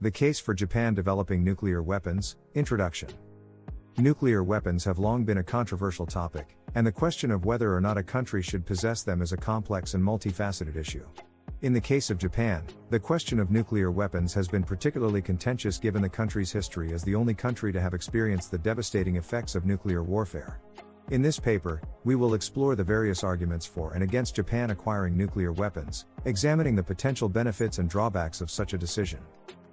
The case for Japan developing nuclear weapons. Introduction. Nuclear weapons have long been a controversial topic, and the question of whether or not a country should possess them is a complex and multifaceted issue. In the case of Japan, the question of nuclear weapons has been particularly contentious given the country's history as the only country to have experienced the devastating effects of nuclear warfare. In this paper, we will explore the various arguments for and against Japan acquiring nuclear weapons, examining the potential benefits and drawbacks of such a decision.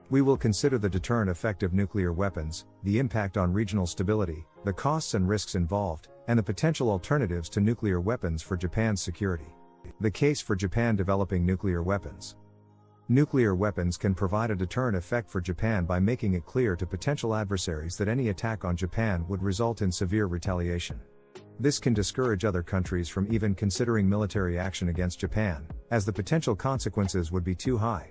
We will consider the deterrent effect of nuclear weapons, the impact on regional stability, the costs and risks involved, and the potential alternatives to nuclear weapons for Japan's security. The case for Japan developing nuclear weapons. Nuclear weapons can provide a deterrent effect for Japan by making it clear to potential adversaries that any attack on Japan would result in severe retaliation. This can discourage other countries from even considering military action against Japan, as the potential consequences would be too high.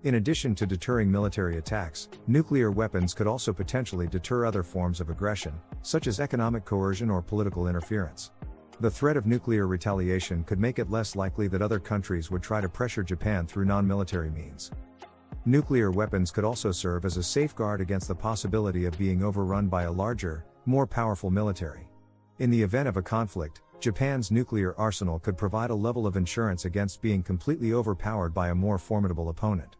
In addition to deterring military attacks, nuclear weapons could also potentially deter other forms of aggression, such as economic coercion or political interference. The threat of nuclear retaliation could make it less likely that other countries would try to pressure Japan through non-military means. Nuclear weapons could also serve as a safeguard against the possibility of being overrun by a larger, more powerful military. In the event of a conflict, Japan's nuclear arsenal could provide a level of insurance against being completely overpowered by a more formidable opponent.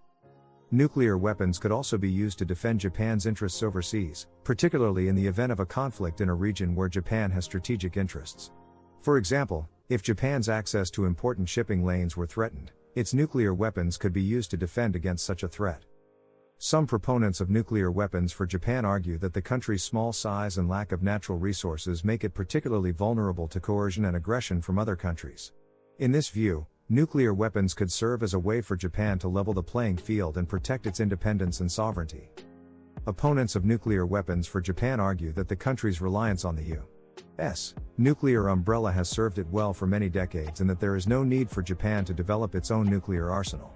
Nuclear weapons could also be used to defend Japan's interests overseas, particularly in the event of a conflict in a region where Japan has strategic interests. For example, if Japan's access to important shipping lanes were threatened, its nuclear weapons could be used to defend against such a threat. Some proponents of nuclear weapons for Japan argue that the country's small size and lack of natural resources make it particularly vulnerable to coercion and aggression from other countries. In this view, nuclear weapons could serve as a way for Japan to level the playing field and protect its independence and sovereignty. Opponents of nuclear weapons for Japan argue that the country's reliance on the U.S. nuclear umbrella has served it well for many decades and that there is no need for Japan to develop its own nuclear arsenal.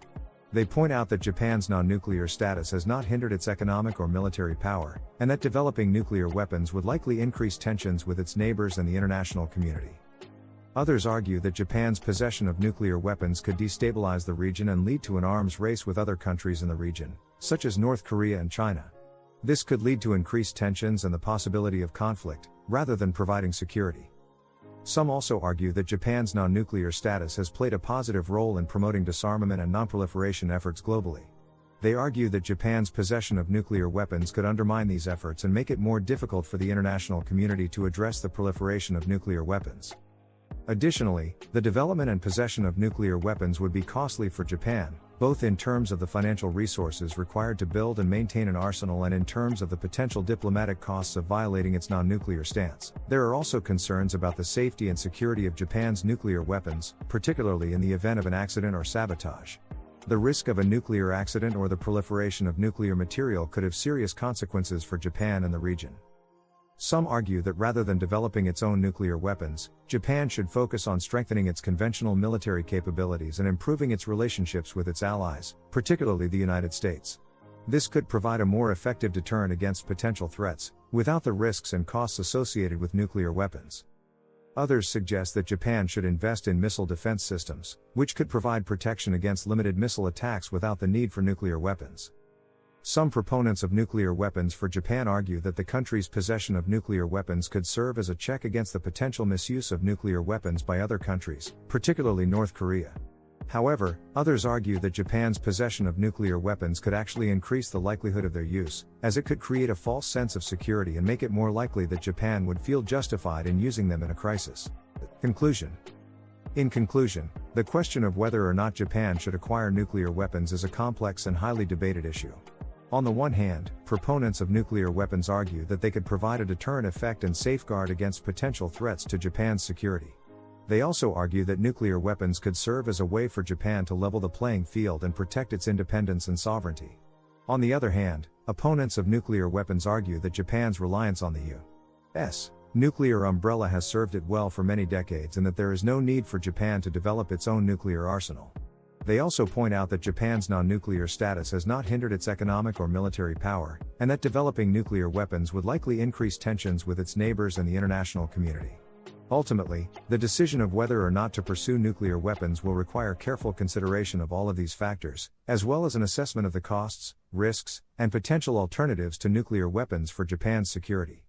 They point out that Japan's non-nuclear status has not hindered its economic or military power, and that developing nuclear weapons would likely increase tensions with its neighbors and the international community. Others argue that Japan's possession of nuclear weapons could destabilize the region and lead to an arms race with other countries in the region, such as North Korea and China. This could lead to increased tensions and the possibility of conflict, rather than providing security. Some also argue that Japan's non-nuclear status has played a positive role in promoting disarmament and nonproliferation efforts globally. They argue that Japan's possession of nuclear weapons could undermine these efforts and make it more difficult for the international community to address the proliferation of nuclear weapons. Additionally, the development and possession of nuclear weapons would be costly for Japan, both in terms of the financial resources required to build and maintain an arsenal and in terms of the potential diplomatic costs of violating its non-nuclear stance. There are also concerns about the safety and security of Japan's nuclear weapons, particularly in the event of an accident or sabotage. The risk of a nuclear accident or the proliferation of nuclear material could have serious consequences for Japan and the region. Some argue that rather than developing its own nuclear weapons, Japan should focus on strengthening its conventional military capabilities and improving its relationships with its allies, particularly the United States. This could provide a more effective deterrent against potential threats, without the risks and costs associated with nuclear weapons. Others suggest that Japan should invest in missile defense systems, which could provide protection against limited missile attacks without the need for nuclear weapons. Some proponents of nuclear weapons for Japan argue that the country's possession of nuclear weapons could serve as a check against the potential misuse of nuclear weapons by other countries, particularly North Korea. However, others argue that Japan's possession of nuclear weapons could actually increase the likelihood of their use, as it could create a false sense of security and make it more likely that Japan would feel justified in using them in a crisis. Conclusion. In conclusion, the question of whether or not Japan should acquire nuclear weapons is a complex and highly debated issue. On the one hand, proponents of nuclear weapons argue that they could provide a deterrent effect and safeguard against potential threats to Japan's security. They also argue that nuclear weapons could serve as a way for Japan to level the playing field and protect its independence and sovereignty. On the other hand, opponents of nuclear weapons argue that Japan's reliance on the U.S. nuclear umbrella has served it well for many decades and that there is no need for Japan to develop its own nuclear arsenal. They also point out that Japan's non-nuclear status has not hindered its economic or military power, and that developing nuclear weapons would likely increase tensions with its neighbors and the international community. Ultimately, the decision of whether or not to pursue nuclear weapons will require careful consideration of all of these factors, as well as an assessment of the costs, risks, and potential alternatives to nuclear weapons for Japan's security.